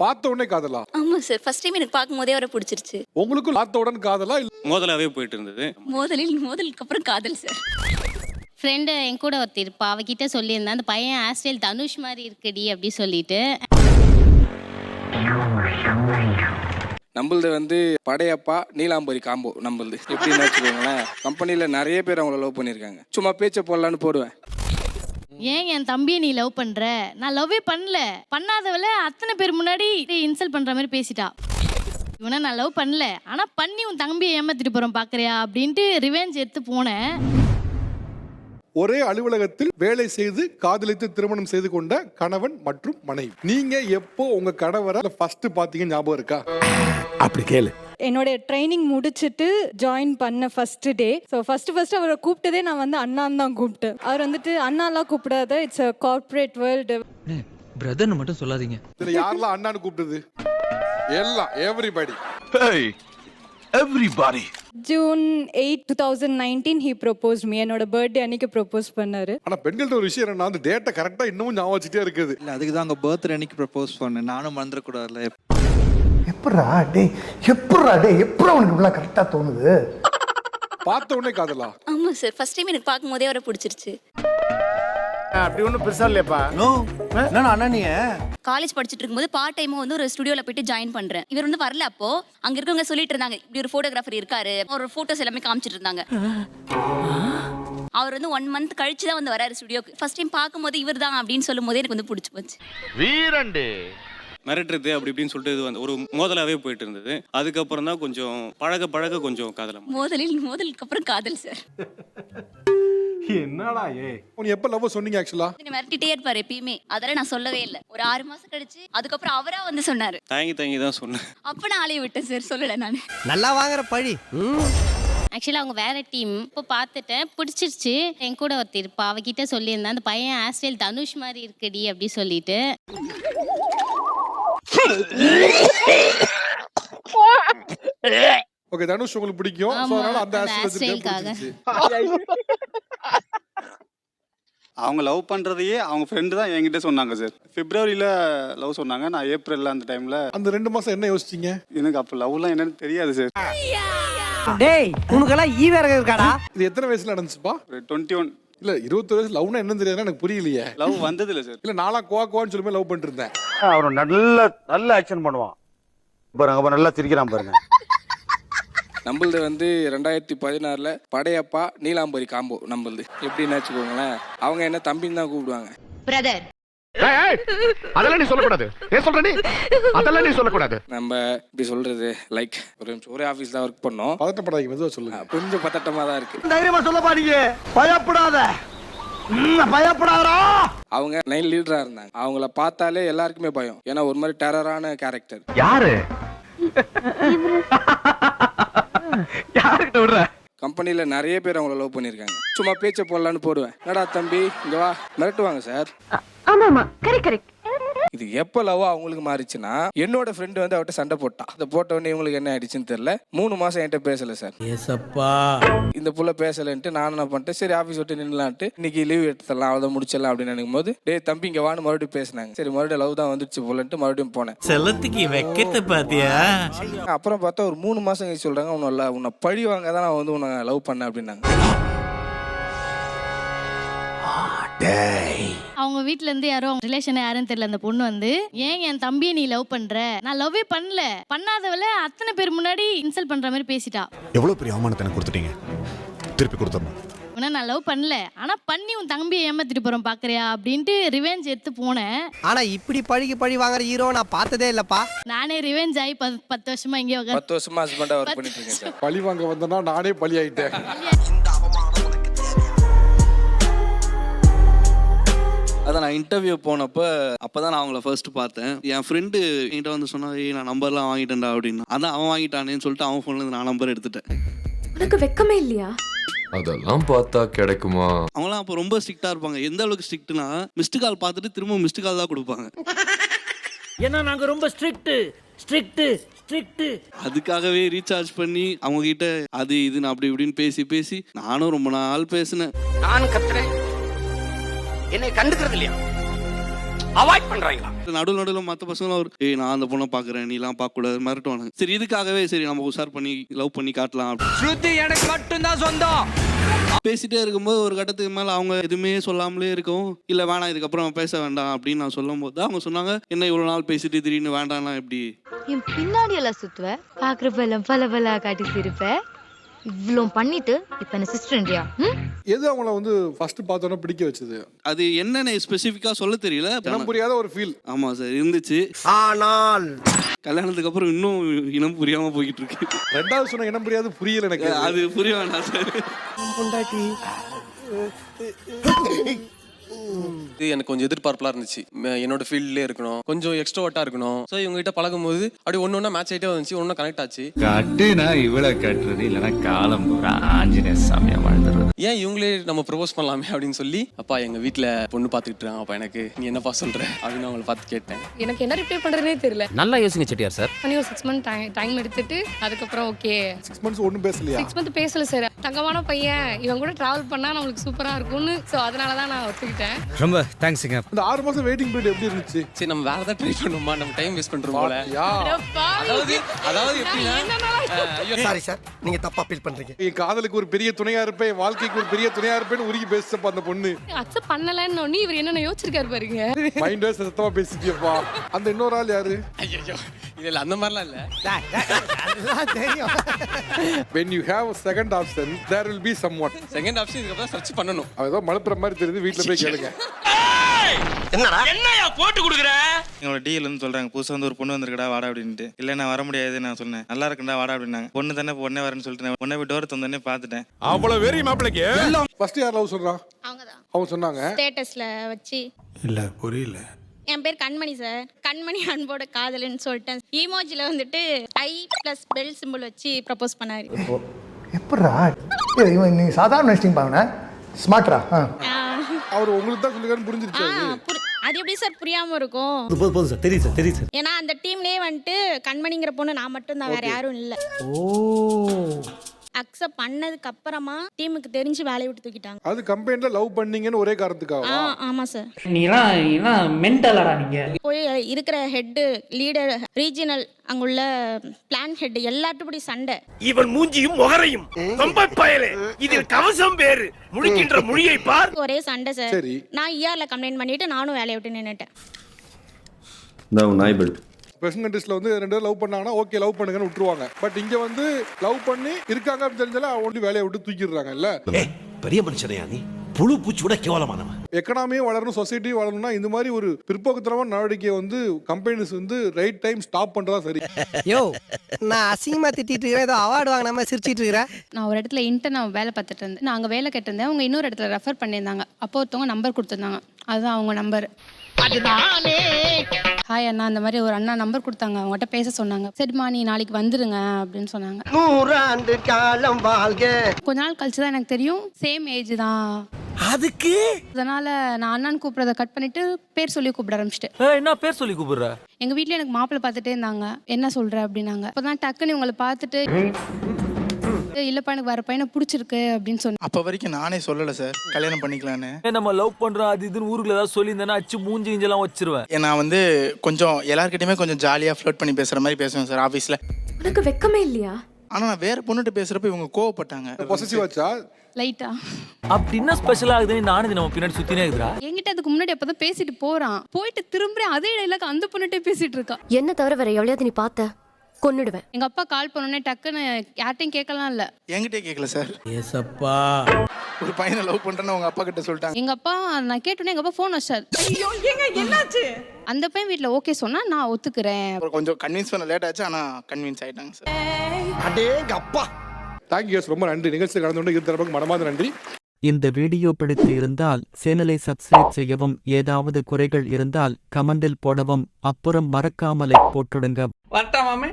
பார்த்த உடனே காதலா? ஆமா சார், ஃபர்ஸ்ட் டைம் எனக்கு பார்க்கும்போதே அவரை பிடிச்சிருச்சு. உங்களுக்கு பார்த்த உடனே காதலா? மோதலாவே போயிட்டு இருந்தது. மோதலுக்கு அப்புறம் காதல் சார். ஃப்ரெண்டு என் கூட ஒருத்தி இருப்பா, அவகிட்ட சொல்லியிருந்தேன் அந்த பையன் ஹேர்ஸ்டைல் தனுஷ் மாதிரி இருக்குடி அப்படி சொல்லிட்டு. நம்மளது வந்து படையப்பா நீலாம்பரி காம்போ. நம்மளது எப்படின்னு வச்சுக்கோங்களேன், கம்பெனியில் நிறைய பேர் அவங்கள லவ் பண்ணியிருக்காங்க. சும்மா பேச்சை போடலான்னு போடுவேன். ஏன் என் தம்பியை நீ லவ் பண்ற? நான் லவ்வே பண்ணல, பண்ணாதவள அத்தனை பேர் முன்னாடி இன்சல்ட் பண்ற மாதிரி பேசிட்டா. இவனை நான் லவ் பண்ணல, ஆனா பண்ணி உன் தம்பியை ஏமாத்திட்டு போறோம் பாக்குறியா அப்படின்ட்டு ரிவெஞ்ச் எடுத்து போனேன். ஒரே அலுவலகத்தில் வேலை செய்து காதலித்து திருமணம் செய்து கொண்ட கணவன் மற்றும் மனைவி. நீங்க எப்போ உங்க கணவரை ஃபர்ஸ்ட் பாத்தீங்க ஞாபகம் இருக்கா? அப்படி கேளு. என்னோட ட்ரைனிங் முடிச்சுட்டு ஜாயின் பண்ண ஃபர்ஸ்ட் டே. ஸோ ஃபர்ஸ்ட் அவரை கூப்பிட்டதே நான் வந்து அண்ணான்னு தான் கூப்பிட்டேன். அவர் வந்துட்டு அண்ணாலாம் கூப்பிடாத, இட்ஸ் அ கார்ப்பரேட் வேர்ல்டு. பிரதர்னு மட்டும் சொல்லாதீங்க. இதுல யாரெல்லாம் அண்ணான்னு கூப்பிட்டது? எல்லாம் everybody. Everybody. June 8, 2019 he proposed me. என்னோட பர்த்டே அன்னைக்கு ப்ரொபோஸ் பண்ணாரு. ஆனா பெண்கள்ட்ட ஒரு விஷயம் என்னன்னா, அந்த டேட்டை கரெக்டா இன்னமும் ஞாபகம் வச்சுட்டே இருக்குது. இல்ல அதுக்கு தான் அங்க பர்த்டே அன்னைக்கு ப்ரொபோஸ் பண்ணேன். நானும் மறந்துட கூடாதுல. எப்பறா உனக்கு இவ்வளவு கரெக்டா தோணுது? பார்த்த உடனே காதலா? ஆமா சார், ஃபர்ஸ்ட் டைம் எனக்கு பார்க்கும்போதே அவரை பிடிச்சிருச்சு. அப்படி ஒண்ணும் பெருசா இல்லையாப்பா? நோ என்ன அண்ணா நீ காலேஜ் படிச்சுட்டு இருக்கும்போது பார்ட் டைமா வந்து ஒரு ஸ்டுடியோல போயிட்டு ஜாயின் பண்றேன். இவர் வந்து வரல. அப்போ அங்க இருக்கவங்க சொல்லிட்டு இருந்தாங்க, இப்படி ஒரு போட்டோகிராஃபர் இருக்காரு, ஒரு போட்டோஸ் எல்லாமே காமிச்சிட்டு இருந்தாங்க. அவர் வந்து 1 month கழிச்சு தான் வந்து வராரு ஸ்டுடியோக்கு. ஃபர்ஸ்ட் டைம் பார்க்கும்போது இவர் தான் அப்படின்னு சொல்லும் போதே எனக்கு வந்து பிடிச்சி போச்சு. வீரண்டு மிரட்டுறது அப்படி இப்படின்னு சொல்லிட்டு இது வந்து ஒரு மோதலாவே போயிட்டு இருந்தது. அதுக்கப்புறம் தான் கொஞ்சம் பழக கொஞ்சம் காதலம். மோதலுக்கு அப்புறம் காதல் சார். என்னடா நீ எப்ப லவ் சொன்னீங்க? ஆக்சுவலா மிரட்டிட்டே இருப்பாரு எப்பயுமே. அதெல்லாம் நான் சொல்லவே இல்லை. ஒரு 6 மாசம் கழிச்சு அதுக்கப்புறம் அவரா வந்து சொன்னாரு. தயங்கி தான் சொன்னேன். அப்ப நான் ஆளைய விட்டேன் சார், சொல்லல நானு. நல்லா வாங்குற பழி. ஆக்சுவலா அவங்க வேற டீம். இப்போ பார்த்துட்டேன், பிடிச்சிருச்சு. என் கூட ஒருத்தி இருப்பா, அவகிட்ட சொல்லியிருந்தேன் அந்த பையன் ஹேர்ஸ்டைல் தனுஷ் மாதிரி இருக்குடி அப்படி சொல்லிட்டு. ஓகே, தனுஷ் உங்களுக்கு பிடிக்கும். சோ அதனால அந்த ஹேர்ஸ்டைலுக்காக அவங்க லவ் பண்றதையே அவங்க ஃப்ரெண்டு தான் என்கிட்ட சொன்னாங்க சார். பிப்ரவரியில லவ் சொன்னாங்க, நான் ஏப்ரல்ல அந்த டைம்ல. அந்த 2 மாசம் என்ன யோசிச்சீங்க? எனக்கு அப்ப லவ்லாம் என்னன்னு தெரியாது சார். டேய் உனக்கெல்லாம் வேற இருக்காடா? இது எத்தனை வயசுல நடந்துச்சுப்பா? 21. இல்ல 21 வயசு லவ்னா என்னன்னு தெரியாதுன்னா எனக்கு புரியலையே. லவ் வந்தது இல்ல சார். இல்ல நாளா கோவான்னு சொல்லி லவ் பண்ணிட்டு இருந்தேன். அவன் நல்ல ஆக்ஷன் பண்ணுவான் பாருங்க, நல்லா சிரிக்கிறான் பாருங்க. நம்மளது வந்து 2016ல படையப்பா நீலாம்பரி காம்போ. நம்மளது எப்படின்னு வச்சுக்கோங்களேன், அவங்க என்ன தம்பின்னு தான் கூப்பிடுவாங்க. பிரதர் அதெல்லாம் நீ சொல்லக்கூடாது. ஏன் சொல்ற நீ? அதெல்லாம் நீ சொல்லக்கூடாது. நம்ம இப்படி சொல்றது லைக் ஒரே ஆஃபீஸ் தான் ஒர்க் பண்ணோம். பதட்டப்படாதீங்க, மெதுவா சொல்லுங்க. கொஞ்சம் பதட்டமா தான் இருக்கு. தைரியமா சொல்லப்பா, நீங்க பயப்படாத. பயப்படாதடா. அவங்க 9 லீடரா இருந்தாங்க. அவங்கள பார்த்தாலே எல்லாருக்குமே பயம். ஏன்னா ஒரு மாதிரி டெரரான கேரக்டர். யாரு? யாருக்கிட்ட விடுற? கம்பெனில நிறைய பேர் அவங்கள லவ் பண்ணியிருக்காங்க. சும்மா பேச்சை போடலான்னு போடுவேன். என்னடா தம்பி இங்க வா, மிரட்டுவாங்க சார். இது எப்ப லவ் அவங்களுக்கு மாறிச்சுன்னா, என்னோட ஃப்ரெண்டு வந்து அவட்ட சண்டை போட்டான். அதை போட்ட உடனே இவங்களுக்கு என்ன ஆயிடுச்சுன்னு தெரியல. 3 மாசம் என்கிட்ட பேசல சார். இந்த புள்ள பேசலன்ட்டு நான் என்ன பண்ணிட்டேன், சரி ஆஃபீஸ் விட்டு நின்னுலான்ட்டு இன்னைக்கு லீவ் எடுத்துடலாம், அவ்வளோ முடிச்சிடலாம் அப்படின்னு நினைக்கும் போது, டே தம்பி இங்க வான்னு மறுபடியும் பேசினாங்க. சரி மறுபடியும் லவ் தான் வந்துடுச்சு போலன்ட்டு மறுபடியும் போனேன். செல்லத்துக்கு வைக்கத்தை பாத்தியா? அப்புறம் பார்த்தா ஒரு 3 மாசம் கழிச்சு சொல்றாங்க, உன்னை பழி வாங்க தான் நான் வந்து உன்னை லவ் பண்ணேன் அப்படின்னாங்க. அவங்க வீட்ல இருந்து யாரோ ரிலேஷன் யாருன்னு தெரியல, அந்த பொண்ணு வந்து ஏன் என் தம்பியை நீ லவ் பண்ற? நான் லவ்வே பண்ணல, பண்ணாதவள அத்தனை பேர் முன்னாடி இன்சல்ட் பண்ற மாதிரி பேசிட்டா. எவ்வளவு பெரிய அவமானத்தை கொடுத்துட்டீங்க, திருப்பி கொடுத்துடணும். உன்னை நான் லவ் பண்ணல, ஆனா பண்ணி உன் தம்பியை ஏமாத்திட்டு போறோம் பாக்குறியா அப்படின்ட்டு ரிவெஞ்ச் எடுத்து போனேன். ஆனா இப்படி பழி வாங்குற ஹீரோ நான் பார்த்ததே இல்லப்பா. நானே ரிவெஞ்ச் ஆகி 10 வருஷமா இங்கே 10 வருஷமா ஹஸ்பண்டா ஒர்க் பண்ணிட்டு இருக்கேன் சார். பழி வாங்க வந்தனா நானே பழி ஆயிட்டேன். அதான் நான் இன்டர்வியூ போனப்போ அப்பதான் நான் அவங்கள ஃபர்ஸ்ட் பார்த்தேன். என் ஃப்ரெண்டு என்கிட்ட வந்து சொன்னா, நான் நம்பர்லாம் வாங்கிட்டேன்டா அப்படின்னா. அதான் அவன் வாங்கிட்டானேன்னு சொல்லிட்டு அவன் ஃபோன்ல இருந்து நான் நம்பர் எடுத்துட்டேன். உனக்கு வெக்கமே இல்லையா? அதெல்லாம் பார்த்தா கிடைக்குமா? அவங்களாம் அப்போ ரொம்ப ஸ்ட்ரிக்டா இருப்பாங்க. எந்த அளவுக்கு ஸ்ட்ரிக்ட்னா, மிஸ்டு கால் பார்த்துட்டு திரும்ப மிஸ்டு கால் தான் கொடுப்பாங்க. ஏன்னா நாங்க ரொம்ப ஸ்ட்ரிக்ட். அதுக்காகவே ரீசார்ஜ் பண்ணி அவங்க கிட்ட அது இதுன்னு அப்படி இப்படின்னு பேசி நானும் ரொம்ப நாள் பேசினேன். நான் கத்துறேன், என்னை கண்டுக்கிறது இல்லையா? அவாய்ட் பண்றாங்களா? நடுவில் மற்ற பசங்களும் ஒரு ஏய் நான் அந்த பொண்ணை பார்க்குறேன் நீலாம் பார்க்கக்கூடாது மிரட்டுவானுங்க. சரி இதுக்காகவே சரி நம்ம உஷார் பண்ணி லவ் பண்ணி காட்டலாம் ஸ்ருதி எனக்கு மட்டும் தான் சொந்தம். பேசிட்டே இருக்கும்போது ஒரு கட்டத்துக்கு மேலே அவங்க எதுவுமே சொல்லாமலே இருக்கவும் இல்லை வேணாம் இதுக்கப்புறம் பேச வேண்டாம் அப்படின்னு நான் சொல்லும் போது அவங்க சொன்னாங்க என்ன இவ்வளோ நாள் பேசிட்டு திடீர்னு வேண்டாம்னா எப்படி. என் பின்னாடி எல்லாம் சுத்துவ பாக்குறப்ப எல்லாம் பல பல காட்டி சிரிப்ப இவ்வளோ பண்ணிட்டு இப்ப என்ன சிஸ்டர்ன்றியா? எது அவங்கள வந்து ஃபர்ஸ்ட் பார்த்தோன்னே பிடிக்க வச்சது? அது என்னன்னு ஸ்பெசிஃபிக்காக சொல்ல தெரியல. இனம் புரியாத ஒரு ஃபீல். ஆமாம் சார் இருந்துச்சு. ஆனால் கல்யாணத்துக்கு அப்புறம் இன்னும் இனம் புரியாம போய்கிட்டு இருக்கு. ரெண்டாவது சொன்ன இனம் புரியாது புரியல எனக்கு. அது புரிய வேண்டாம் சார். எனக்கு கொஞ்சம் எதிர்பார்ப்பெல்லாம் இருந்துச்சு. என்னோட ஃபீல்ட்லேயே இருக்கணும், கொஞ்சம் எக்ஸ்ட்ரோவர்ட்டா இருக்கணும். ஸோ இவங்ககிட்ட பழகும் போது அப்படி ஒன்று மேட்ச் ஆகிட்டே வந்துச்சு, ஒன்று கனெக்ட் ஆச்சு. கட்டுனா இவ்வளவு கட்டுறது இல்லைன்னா காலம் பூரா ஆஞ்சநேய சாமியா வாழ்ந்துறது. ஏன் இவங்களே நம்ம ப்ரொபோஸ் பண்ணலாமே அப்படின்னு சொல்லி அப்பா எங்க வீட்டில் பொண்ணு பார்த்துக்கிட்டு இருக்காங்க, அப்பா எனக்கு நீ என்னப்பா சொல்ற அப்படின்னு அவங்களை பார்த்து கேட்டேன். எனக்கு என்ன ரிப்ளை பண்றதுனே தெரியல. நல்லா யோசிங்க செட்டியார் சார். பண்ணி ஒரு 6 மந்த் டைம் எடுத்துட்டு அதுக்கப்புறம் ஓகே 6 months ஒன்றும் பேசலையா? 6 மந்த் பேசல சார். தங்கமான பையன் இவன் கூட டிராவல் பண்ணா நம்மளுக்கு சூப்பரா இருக்கும்னு. ஸோ அதனால தான் நான் ஒத்துக்கிட்டேன். ரொம்ப தேங்க்ஸுங்க. இந்த 6 மாசம் வெயிட்டிங் பீரியட் எப்படி இருந்துச்சு? சரி நம்ம வேற ஏதாவது ட்ரை பண்ணுமா, நம்ம டைம் வேஸ்ட் பண்றோம் போல. யா அதாவது எப்படின்னா சாரி சார், நீங்க தப்பா ஃபீல் பண்றீங்க. என் காதலுக்கு ஒரு பெரிய துணையா இருப்பேன், வாழ்க்கைக்கு ஒரு பெரிய துணையா இருப்பேன்னு உருகி பேசிச்சப்ப அந்த பொண்ணு அக்செப்ட் பண்ணலன்னு ஒண்ணு இவர் என்னென்ன யோசிச்சிருக்காரு பாருங்க. மைண்ட் வைஸ் சத்தமா பேசிட்டியப்பா. அந்த இன்னொரு ஆள் யாரு? ஐயோ இதுல அந்த மாதிரிலாம் இல்ல. தெரியும். when you have a second option there will be someone. Second option இதுக்கப்புறம் சர்ச் பண்ணணும். ஏதோ மழுப்புற மாதிரி தெரியுது, வீட்டுல போய் கேளுங்க. என்னடா என்னையா போட்டு கொடுக்குற? எங்களோட டீல் வந்து சொல்றாங்க புதுசா வந்து ஒரு பொண்ணு வந்திருக்கடா வாடா அப்படின்ட்டு. இல்ல நான் வர முடியாது நான் சொன்னேன். நல்லா இருக்குடா வாடா அப்படின்னாங்க. பொண்ணு தானே பொண்ணே வரேன்னு சொல்லிட்டு பொண்ணை போய் டோர் தந்தோடனே பார்த்துட்டேன். அவ்வளவு வெறி மாப்பிளைக்கு. ஃபர்ஸ்ட் யார் லவ் சொல்றான்? அவங்கதான் அவங்க சொன்னாங்க. ஸ்டேட்டஸ்ல வச்சு. இல்ல புரியல. என் பேர் கண்மணி சார். கண்மணி அன்போட காதலன்னு சொல்லிட்டேன். ஈமோஜில வந்துட்டு ஐ பிளஸ் பெல் சிம்பிள் வச்சு ப்ரப்போஸ் பண்ணாரு. எப்படா இவன் நீ சாதாரண நினைச்சிங்க பாவன ஸ்மார்ட்ரா. அவர் உங்களுக்கு தான் சொல்லிருக்காருன்னு புரிஞ்சிருச்சு. அது எப்படி சார் புரியாம இருக்கும்? போதும் சார், தெரியும் சார், தெரியும் சார். ஏன்னா அந்த டீம்லயே வந்துட்டு கண்மணிங்கிற பொண்ணு நான் மட்டும் தான், வேற யாரும் இல்ல. அக்செப்ட் பண்ணதுக்கு அப்புறமா டீமுக்கு தெரிஞ்சு வேலையை விட்டு தூக்கிட்டாங்க. அது கம்பெனில லவ் பண்ணீங்கன்னு ஒரே காரணத்துக்காக. ஆமா சார். நீலாம் மென்டலடா நீங்க. போய் இருக்கிற ஹெட் லீடர் ரீஜனல் அங்குள்ள பிளான் ஹெட் எல்லாத்துபடி சண்டை. இவன் மூஞ்சியும் முகரையும் ரொம்ப பயலே. இதில் கவசம் பேரு முழிக்கின்ற மொழியை பார். ஒரே சண்டை சார். சரி. நான் ERல கம்ப்ளைண்ட் பண்ணிட்டு நானும் வேலையை விட்டு நின்னுட்டேன். பிரசன்ட் கண்ட்ரீஸ்ல வந்து ரெண்டு பேரும் லவ் பண்ணாங்கன்னா ஓகே லவ் பண்ணுங்கன்னு விட்டுருவாங்க. பட் இங்க வந்து லவ் பண்ணி இருக்காங்க அப்படின்னு தெரிஞ்சாலும் ஒன்லி வேலையை விட்டு தூக்கிடுறாங்கல்ல. பெரிய மனுஷனையா நீ? புழு பூச்சி கூட கேவலமானவன். எக்கனாமியும் வளரணும், சொசைட்டியும் வளரணும்னா இந்த மாதிரி ஒரு பிற்போக்குத்தனமான நடவடிக்கையை வந்து கம்பெனிஸ் வந்து ரைட் டைம் ஸ்டாப் பண்றதா சரி. யோ நான் அசிங்கமா திட்டிட்டு இருக்கிறேன், ஏதோ அவார்டு வாங்கினாம சிரிச்சிட்டு இருக்கிறேன். நான் ஒரு இடத்துல நான் வேலை பார்த்துட்டு இருந்தேன். நான் அங்கே வேலை கேட்டிருந்தேன். அவங்க இன்னொரு இடத்துல ரெஃபர் பண்ணியிருந்தாங்க. அப்போ ஒருத்தவங்க நம்பர் கொடுத்துருந்தாங்க. அதுதான் அவங்க நம்பர். ஹாய் அண்ணா, அந்த மாதிரி ஒரு அண்ணா நம்பர் கொடுத்தாங்க. அவங்ககிட்ட பேச சொன்னாங்க. சரிம்மா நீ நாளைக்கு வந்துருங்க அப்படின்னு சொன்னாங்க. 100 ஆண்டு காலம் வாழ்க. கொஞ்ச நாள் கழிச்சு தான் எனக்கு தெரியும் சேம் ஏஜ் தான். அதுக்கு அதனால நான் அண்ணான்னு கூப்பிட்றத கட் பண்ணிட்டு பேர் சொல்லி கூப்பிட ஆரம்பிச்சிட்டேன். என்ன பேர் சொல்லி கூப்பிடுற? எங்க வீட்டில் எனக்கு மாப்பிள்ளை பார்த்துட்டே இருந்தாங்க. என்ன சொல்ற அப்படின்னாங்க. அப்போதான் டக்குன்னு இவங்களை பார்த்துட்டு இல்லப்பா எனக்கு வர பையனை பிடிச்சிருக்கு அப்படின்னு சொன்னேன். அப்போ வரைக்கும் நானே சொல்லலை சார் கல்யாணம் பண்ணிக்கலான்னு. நம்ம லவ் பண்றோம் அது இதுன்னு ஊருக்குள்ள ஏதாவது சொல்லியிருந்தேன்னா அச்சு மூஞ்சி கிஞ்செல்லாம் வச்சிருவேன். நான் வந்து கொஞ்சம் எல்லாருக்கிட்டையுமே கொஞ்சம் ஜாலியாக ஃப்ளோட் பண்ணி பேசுகிற மாதிரி பேசுவேன் சார் ஆஃபீஸில். உனக்கு வெக்கமே இல்லையா? ஆனால் நான் வேறு பொண்ணுகிட்ட பேசுகிறப்ப இவங்க கோவப்பட்டாங்க. பொசசிவ் ஆச்சா? லைட்டா. அப்படின்னா ஸ்பெஷல் ஆகுதுன்னு நானும் நம்ம பின்னாடி சுத்தினே இருக்குறா. என்கிட்ட அதுக்கு முன்னாடி அப்பதான் பேசிட்டு போறான். போயிட்டு திரும்ப அதே டைலாக் அந்த பொண்ணுகிட்டே பேசிட்டு இருக்கா. என்ன தவிர வேற எவ்வளவு நீ பார்த்த கொன்னுடுவேன். எங்க அப்பா கால் பண்ணோடனே டக்குன்னு யார்ட்டையும் கேட்கலாம் இல்ல. என்கிட்டே கேட்கல சார். ஏசப்பா. ஒரு பையனை லவ் பண்ணுறேன்னு உங்கள் அப்பா கிட்ட சொல்லிட்டாங்க. எங்க அப்பா நான் கேட்டோன்னே எங்க அப்பா ஃபோன் வச்சார். என்னாச்சு? அந்த பையன் வீட்டில் ஓகே சொன்னா நான் ஒத்துக்கிறேன். கொஞ்சம் கன்வின்ஸ் பண்ண லேட் ஆச்சு, ஆனால் கன்வின்ஸ் ஆயிட்டாங்க சார். அடேங்க அப்பா. தேங்க்யூ ரொம்ப நன்றி. நிகழ்ச்சி கலந்து கொண்டு இரு தரப்புக்கு மனமார்ந்த நன்றி. இந்த வீடியோ பிடித்து இருந்தால் சேனலை சப்ஸ்கிரைப் செய்யவும், ஏதாவது குறைகள் இருந்தால் கமெண்டில் போடவும், அப்புறம் மறக்காமலை போட்டுடுங்க. வரட்டா மாமே.